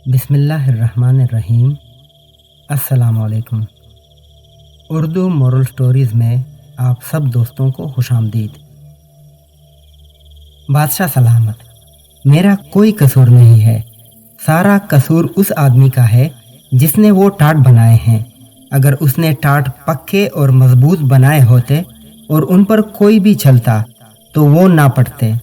बिस्मिल्लाहिर्रहमानिर्रहीम। अस्सलाम वालेकुम। उर्दू मोरल स्टोरीज़ में आप सब दोस्तों को खुशामदीद। बादशाह सलामत, मेरा कोई कसूर नहीं है। सारा कसूर उस आदमी का है जिसने वो टाट बनाए हैं। अगर उसने टाट पक्के और मजबूत बनाए होते और उन पर कोई भी चलता तो वो ना पड़ते।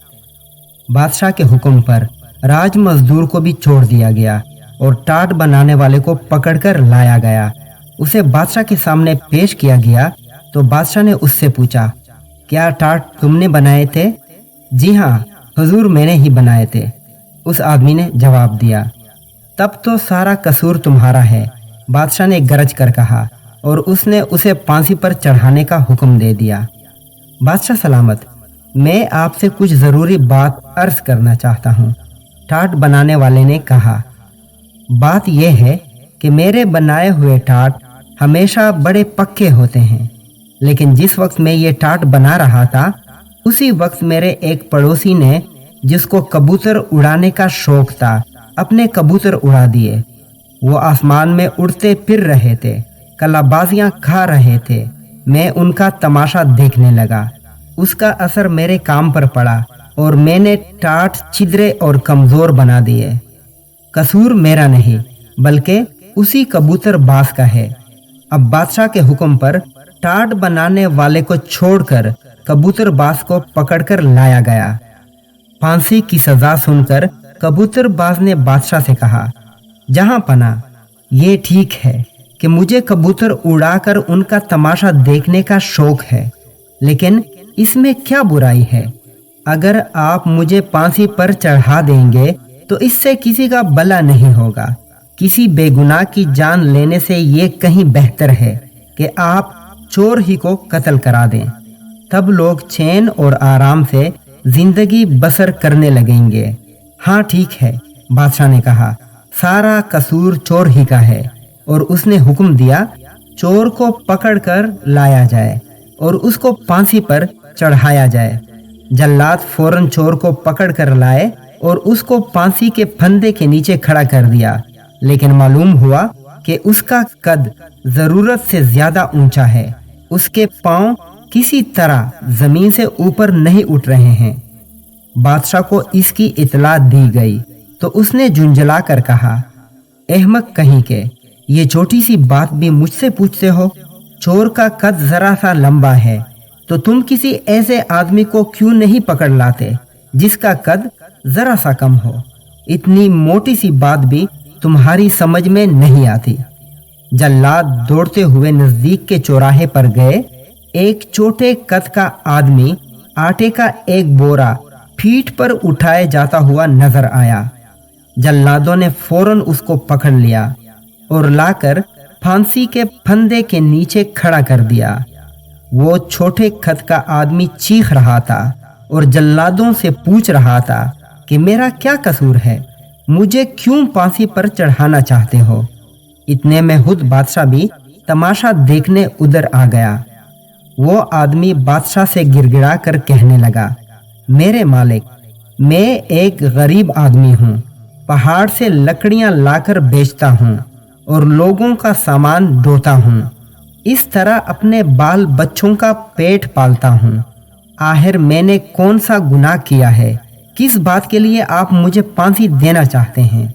बादशाह के हुक्म पर राज मजदूर को भी छोड़ दिया गया और टाट बनाने वाले को पकड़कर लाया गया। उसे बादशाह के सामने पेश किया गया तो बादशाह ने उससे पूछा, क्या टाट तुमने बनाए थे? जी हाँ हुजूर, मैंने ही बनाए थे, उस आदमी ने जवाब दिया। तब तो सारा कसूर तुम्हारा है, बादशाह ने गरज कर कहा और उसने उसे फांसी पर चढ़ाने का हुक्म दे दिया। बादशाह सलामत, मैं आपसे कुछ ज़रूरी बात अर्ज करना चाहता हूँ, टाट बनाने वाले ने कहा। बात यह है कि मेरे बनाए हुए टाट हमेशा बड़े पक्के होते हैं, लेकिन जिस वक्त मैं ये टाट बना रहा था उसी वक्त मेरे एक पड़ोसी ने, जिसको कबूतर उड़ाने का शौक था, अपने कबूतर उड़ा दिए। वो आसमान में उड़ते फिर रहे थे, कलाबाजियां खा रहे थे। मैं उनका तमाशा देखने लगा। उसका असर मेरे काम पर पड़ा और मैंने टाट छिद्रे और कमज़ोर बना दिए। कसूर मेरा नहीं बल्कि उसी कबूतर बाज का है। अब बादशाह के हुक्म पर टाट बनाने वाले को छोड़कर कबूतर बाज को पकड़कर लाया गया। फांसी की सजा सुनकर कबूतर बाज ने बादशाह से कहा, जहां पना, ये ठीक है कि मुझे कबूतर उड़ाकर उनका तमाशा देखने का शौक है, लेकिन इसमें क्या बुराई है? अगर आप मुझे फांसी पर चढ़ा देंगे तो इससे किसी का भला नहीं होगा। किसी बेगुनाह की जान लेने से ये कहीं बेहतर है कि आप चोर ही को कत्ल करा दें। तब लोग चैन और आराम से जिंदगी बसर करने लगेंगे। हाँ ठीक है, बादशाह ने कहा, सारा कसूर चोर ही का है। और उसने हुक्म दिया, चोर को पकड़कर लाया जाए और उसको फांसी पर चढ़ाया जाए। जल्लाद फौरन चोर को पकड़ कर लाए और उसको फांसी के फंदे के नीचे खड़ा कर दिया, लेकिन मालूम हुआ कि उसका कद जरूरत से ज्यादा ऊंचा है। उसके पांव किसी तरह जमीन से ऊपर नहीं उठ रहे हैं। बादशाह को इसकी इतला दी गई तो उसने झुंझला कर कहा, अहमक कहीं के, ये छोटी सी बात भी मुझसे पूछते हो? चोर का कद जरा सा लंबा है तो तुम किसी ऐसे आदमी को क्यों नहीं पकड़ लाते जिसका कद जरा सा कम हो? इतनी मोटी सी बात भी तुम्हारी समझ में नहीं आती। जल्लाद दौड़ते हुए नजदीक के चौराहे पर गए। एक छोटे कद का आदमी आटे का एक बोरा पीठ पर उठाए जाता हुआ नजर आया। जल्लादों ने फौरन उसको पकड़ लिया और लाकर फांसी के फंदे के नीचे खड़ा कर दिया। वो छोटे कद का आदमी चीख रहा था और जल्लादों से पूछ रहा था कि मेरा क्या कसूर है, मुझे क्यों फांसी पर चढ़ाना चाहते हो? इतने में खुद बादशाह भी तमाशा देखने उधर आ गया। वो आदमी बादशाह से गिड़गिड़ा कर कहने लगा, मेरे मालिक, मैं एक गरीब आदमी हूँ, पहाड़ से लकड़ियाँ लाकर बेचता हूँ और लोगों का सामान ढोता हूँ। इस तरह अपने बाल बच्चों का पेट पालता हूँ। आखिर मैंने कौन सा गुनाह किया है? किस बात के लिए आप मुझे फांसी देना चाहते हैं?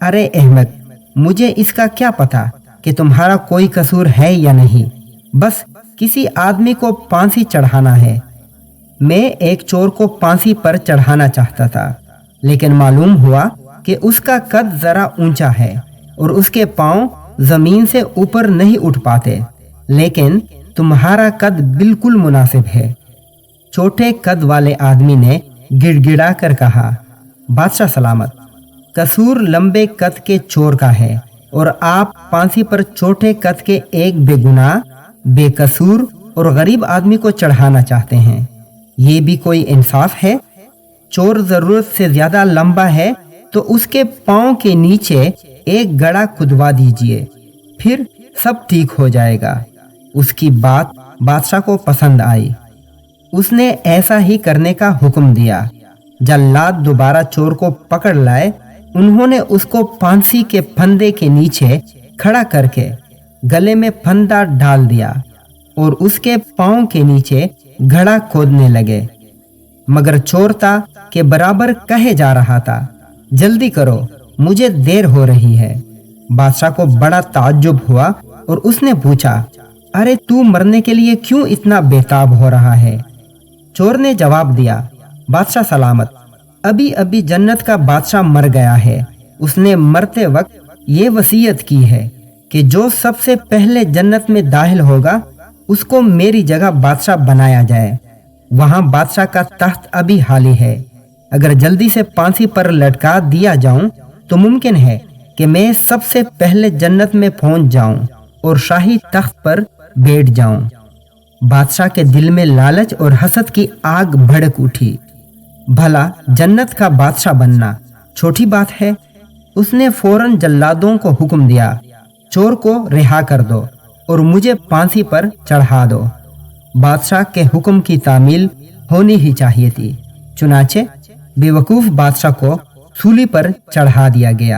अरे अहमद, मुझे इसका क्या पता कि तुम्हारा कोई कसूर है या नहीं। बस किसी आदमी को फांसी चढ़ाना है। मैं एक चोर को फांसी पर चढ़ाना चाहता था, लेकिन मालूम हुआ कि उसका कद जरा ऊंचा है और उसके पांव जमीन से ऊपर नहीं उठ पाते, लेकिन तुम्हारा कद बिल्कुल मुनासिब है। छोटे कद वाले आदमी ने गिड़गिड़ा कर कहा, बादशाह सलामत, कसूर लंबे कद के चोर का है और आप फांसी पर छोटे कद के एक बेगुनाह, बेकसूर और गरीब आदमी को चढ़ाना चाहते हैं। ये भी कोई इंसाफ है? चोर जरूरत से ज्यादा लंबा है तो उसके पांव के नीचे एक गड़ा खुदवा दीजिए, फिर सब ठीक हो जाएगा। उसकी बात बादशाह को पसंद आई। उसने ऐसा ही करने का हुक्म दिया। जल्लाद दोबारा चोर को पकड़ लाए उन्होंने उसको फांसी के फंदे के नीचे खड़ा करके गले में फंदा डाल दिया और उसके पांव के नीचे घड़ा खोदने लगे। मगर चोरता के बराबर कहे जा रहा था, जल्दी करो, मुझे देर हो रही है। बादशाह को बड़ा ताज्जुब हुआ और उसने पूछा, अरे तू मरने के लिए क्यों इतना बेताब हो रहा है? चोर ने जवाब दिया, बादशाह सलामत, अभी अभी जन्नत का बादशाह मर गया है। उसने मरते वक्त ये वसीयत की है कि जो सबसे पहले जन्नत में दाखिल होगा उसको मेरी जगह बादशाह बनाया जाए। वहां बादशाह का तख्त अभी खाली है। अगर जल्दी से फांसी पर लटका दिया जाऊं तो मुमकिन है कि मैं सबसे पहले जन्नत में पहुंच जाऊं और शाही तख्त पर बैठ जाऊं। बादशाह के दिल में लालच और हसद की आग भड़क उठी। भला जन्नत का बादशाह बनना छोटी बात है। उसने फौरन जल्लादों को हुक्म दिया, चोर को रिहा कर दो और मुझे फांसी पर चढ़ा दो। बादशाह के हुक्म की तामील होनी ही चाहिए थी। चुनाचे बेवकूफ बादशाह को सूली पर चढ़ा दिया गया।